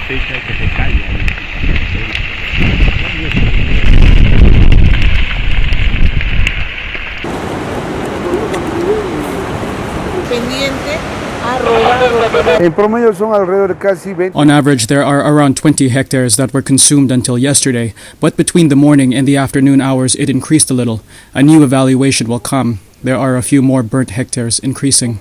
fecha que se caiga. En promedio son alrededor de casi 20. On average, there are around 20 hectares that were consumed until yesterday, but between the morning and the afternoon hours it increased a little. A new evaluation will come. There are a few more burnt hectares increasing.